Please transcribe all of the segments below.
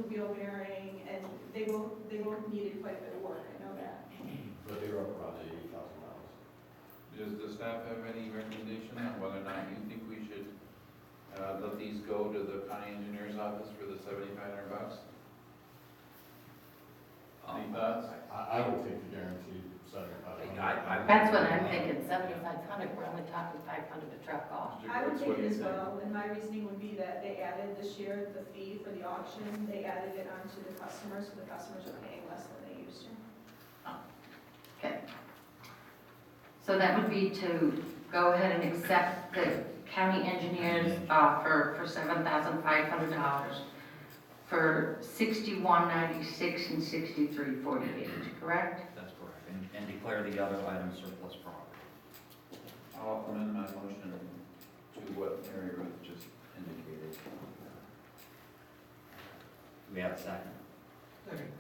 wheel bearing, and they both needed quite a bit of work, I know that. But they were up around $80,000. Does the staff have any recommendation on whether or not you think we should let these go to the county engineer's office for the $7,500? Any thoughts? I would take the guaranteed $7,500. That's what I'm thinking, 7,500, we're only talking 500 to truck off. Mr. I would Brooks, take what do it you as think? well, and my reasoning would be that they added this year the fee for the auction, they added it onto the customers, so the customers are paying less than they used to. Okay. So that would be to go ahead and accept the county engineer's offer for $7,500 for 6196 and 6348, correct? That's correct, and declare the other items surplus property. I'll amend my motion to what Mary Ruth just indicated. Do we have a second? Second.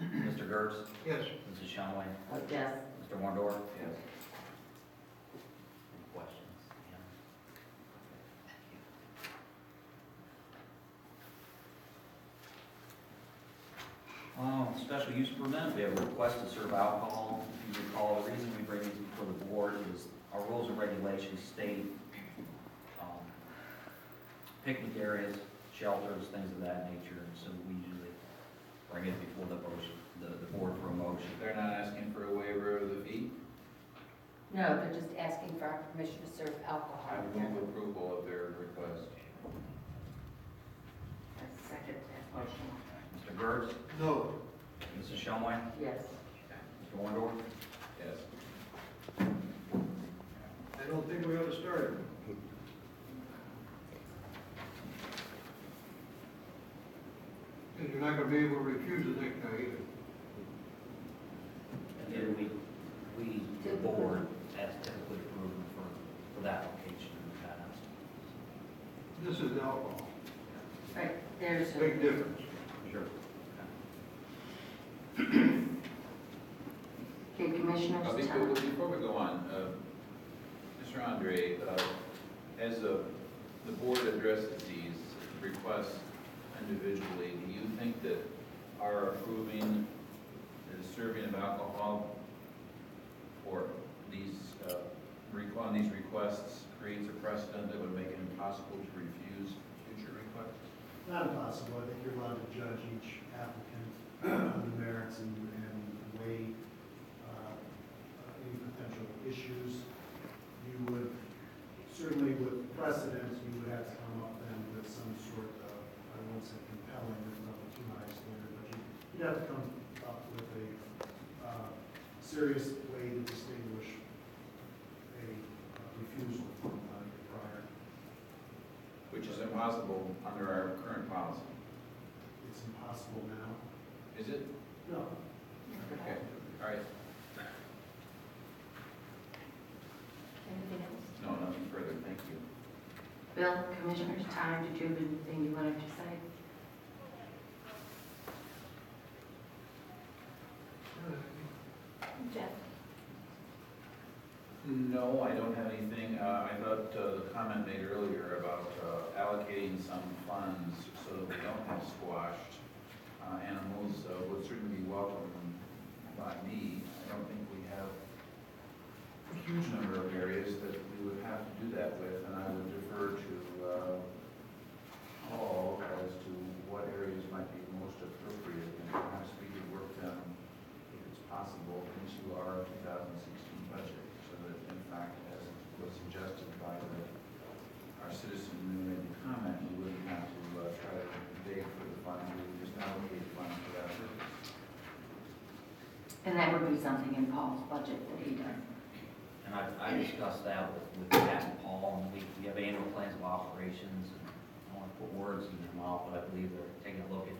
Mr. Gertz? Yes. Mrs. Shumway? Yes. Mr. Wondorf? Yes. Any questions? Yeah. Thank you. Special use permit, we have a request to serve alcohol. If you recall, the reason we bring these before the board is our rules and regulations state picnic areas, shelters, things of that nature, and so we usually bring it before the board for a motion. They're not asking for a waiver of the fee? No, they're just asking for our permission to serve alcohol. I move approval of their request. Second that motion. Mr. Gertz? No. Mrs. Shumway? Yes. Mr. Wondorf? Yes. I don't think we ought to start it. Because you're not gonna be able to refuse the next guy either. And the board has typically approved for that location in the past. This is alcohol. Right, there's Big difference. Sure. Okay, commissioners. Before we go on, Mr. Andre, as the board addresses these requests individually, do you think that our approving the serving of alcohol for these, on these requests creates a precedent that would make it impossible to refuse future requests? Not impossible. I think you're allowed to judge each applicant on the merits and weigh any potential issues. You would, certainly with precedent, you would have to come up then with some sort of, I won't say compelling, there's nothing too high standard, but you'd have to come up with a serious way to distinguish a refusal from your prior. Which is impossible under our current policy. It's impossible now. Is it? No. Okay, all right. Anything else? No, nothing further, thank you. Bill, commissioners, Tom, did you have anything you wanted to say? Jeff? No, I don't have anything. I thought the comment made earlier about allocating some funds so that we don't have squashed animals would certainly be welcome by me. I don't think we have a huge number of areas that we would have to do that with, and I would defer to Paul as to what areas might be most appropriate, and perhaps we could work them, if it's possible, into our 2016 budget, so that in fact, as was suggested by our citizen who made the comment, we wouldn't have to try to beg for the funds, we would just allocate funds for that purpose. And that would be something in Paul's budget that he does. And I discussed that with Matt and Paul, and we have annual plans of operations, and I don't want to put words in their mouth, but I believe they're taking a look at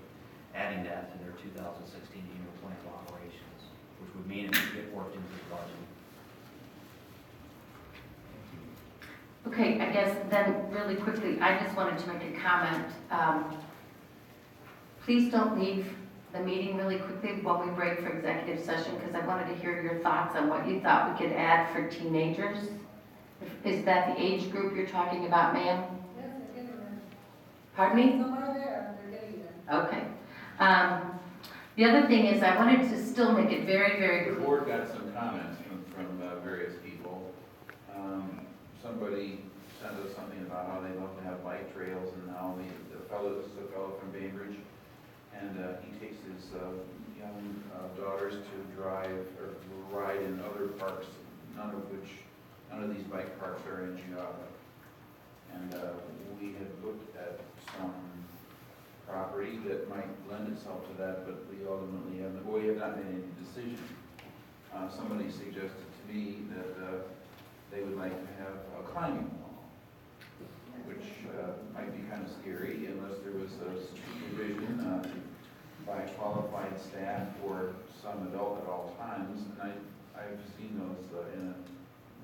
adding that to their 2016 annual plan of operations, which would mean it would get worked into the budget. Okay, I guess then really quickly, I just wanted to make a comment. Please don't leave the meeting really quickly while we break for executive session, because I wanted to hear your thoughts on what you thought we could add for teenagers. Is that the age group you're talking about, ma'am? Yes, they're getting there. Pardon me? Some are there, they're getting there. Okay. The other thing is I wanted to still make it very, very The clear. board got some comments from various people. Somebody sent us something about how they love to have bike trails, and how the fellow, this is a fellow from Bainbridge, and he takes his young daughters to drive or ride in other parks, none of these bike parks are in Geauga. And we had looked at some property that might lend itself to that, but we have not made any decision. Somebody suggested to me that they would like to have a climbing wall, which might be kind of scary unless there was a supervision by qualified staff or some adult at all times. And I've seen those in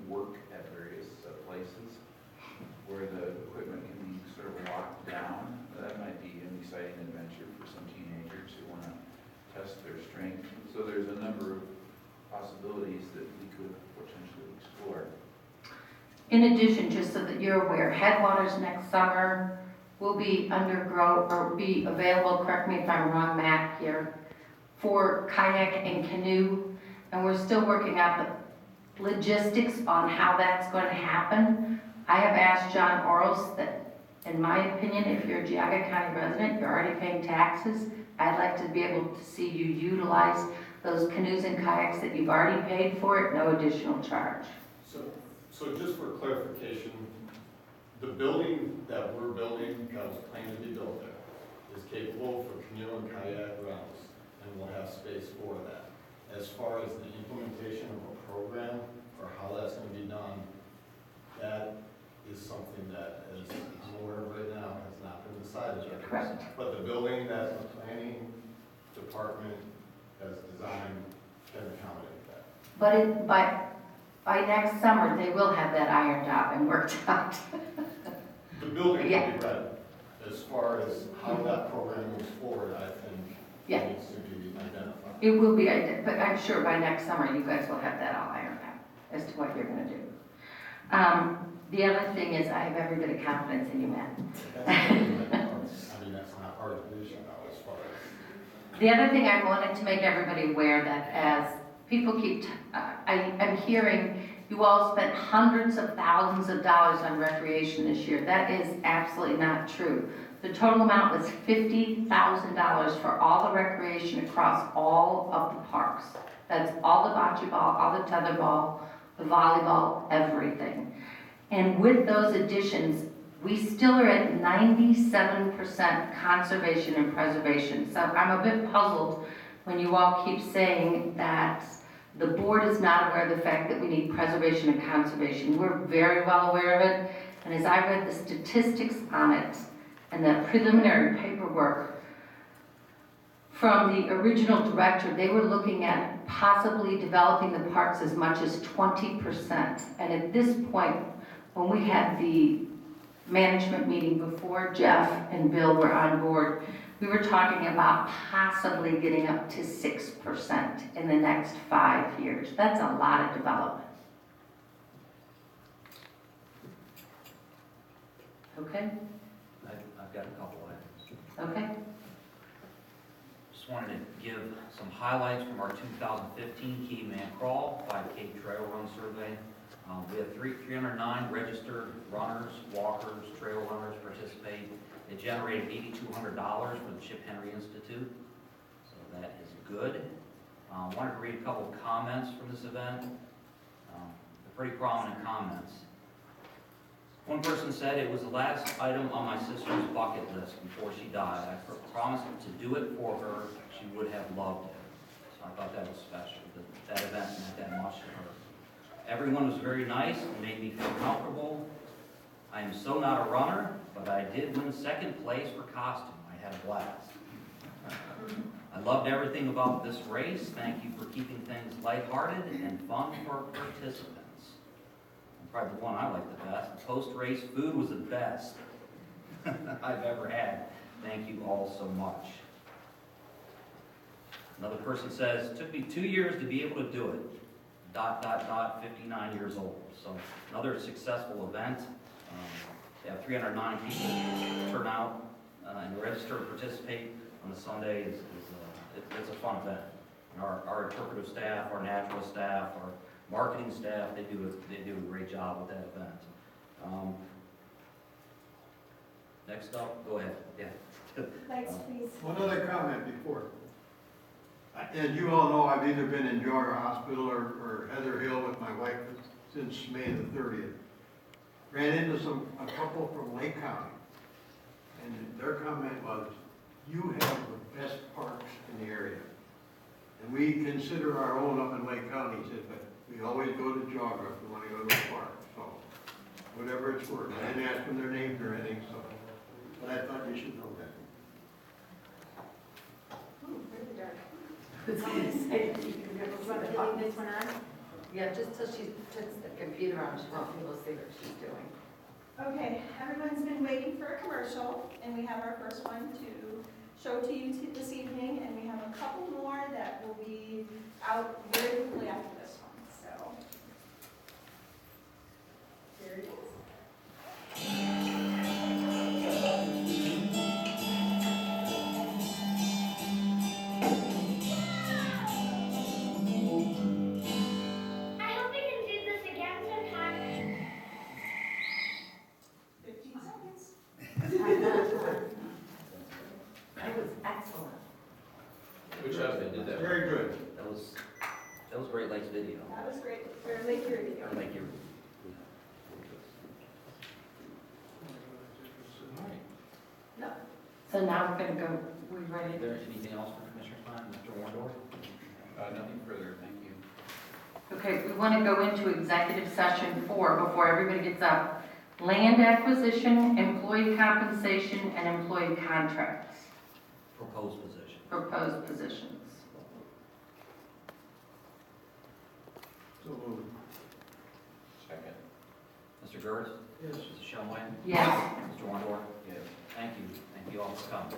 work at various places where the equipment can be sort of locked down. That might be an exciting adventure for some teenagers who want to test their strength. So there's a number of possibilities that we could potentially explore. In addition, just so that you're aware, Headwaters next summer will be undergrow or be available, correct me if I'm wrong, Matt, here, for kayak and canoe. And we're still working out the logistics on how that's going to happen. I have asked John Oros that, in my opinion, if you're a Geauga County resident, you're already paying taxes, I'd like to be able to see you utilize those canoes and kayaks that you've already paid for at no additional charge. So just for clarification, the building that we're building, that was planned to be built there, is capable for canoe and kayak rentals, and we'll have space for that. As far as the implementation of a program, or how that's gonna be done, that is something that, as I'm aware of right now, has not been decided yet. Correct. But the building that the planning department has designed can accommodate that. But by next summer, they will have that ironed out and worked out. The building will be Yeah. ready. As far as how that program moves forward, I think Yeah. needs to be identified. It will be, but I'm sure by next summer, you guys will have that all ironed out as to what you're gonna do. The other thing is, I have every bit of confidence in you, Matt. I mean, that's not part of the issue now, as far as. The other thing I wanted to make everybody aware that as people keep, I'm hearing you all spent hundreds of thousands of dollars on recreation this year. That is absolutely not true. The total amount was $50,000 for all the recreation across all of the parks. That's all the bocce ball, all the tetherball, the volleyball, everything. And with those additions, we still are at 97% conservation and preservation. So I'm a bit puzzled when you all keep saying that the board is not aware of the fact that we need preservation and conservation. We're very well aware of it. And as I read the statistics on it and the preliminary paperwork from the original director, they were looking at possibly developing the parks as much as 20%. And at this point, when we had the management meeting before Jeff and Bill were on board, we were talking about possibly getting up to 6% in the next 5 years. That's a lot of development. Okay? I've got a couple items. Okay? Just wanted to give some highlights from our 2015 Key Man Crawl 5K Trail Run Survey. We had 309 registered runners, walkers, trail runners participate. It generated $8,200 for the Chip Henry Institute, so that is good. Wanted to read a couple of comments from this event. They're pretty prominent comments. One person said it was the last item on my sister's bucket list before she died. I promised to do it for her. She would have loved it. So I thought that was special. That event meant that much to her. Everyone was very nice and made me feel comfortable. I am so not a runner, but I did win second place for costume. I had a blast. I loved everything about this race. Thank you for keeping things lighthearted and fun for participants. And probably the one I liked the best. The post-race food was the best I've ever had. Thank you all so much. Another person says, it took me 2 years to be able to do it. ... 59 years old. So another successful event. They have 309 people turn out and register to participate. on a Sunday it's a fun event. And our interpretive staff, our naturalist staff, our marketing staff, they do a great job with that event. Next up, go ahead, yeah. Lights, please. One other comment before. As you all know, I've either been in Geauga Hospital or Heather Hill with my wife since May the 30th. Ran into a couple from Lake County, and their comment was, you have the best parks in the area. And we consider our own up in Lake County, he said, but we always go to Geauga if we want to go to the park, so whatever it's worth. I didn't ask them their names or anything, so, but I thought you should know that. Ooh, really dark. I was gonna say, Leave this one on? yeah, just till she puts the computer on, she won't be able to see what she's doing. Okay, everyone's been waiting for a commercial, and we have our first one to show to you this evening, and we have a couple more that will be out very quickly after this one, so. Here it is. I hope we can do this again sometime. 15 seconds. That was excellent. Good job, they did that. Very good. That was Great Lakes video. That was great, or Lake Erie video. Thank you. No. So now we're gonna go, we Is ready? there anything else from Commissioner Klein, Mr. Warndorf? Nothing further, thank you. Okay, we want to go into executive session 4 before everybody gets up. Land acquisition, employee compensation, and employee contracts, Proposed position. proposed positions. So moved. Second. Mr. Gertz? Yes. Mrs. Shumway? Yes. Mr. Warndorf? Yes. Thank you all for coming.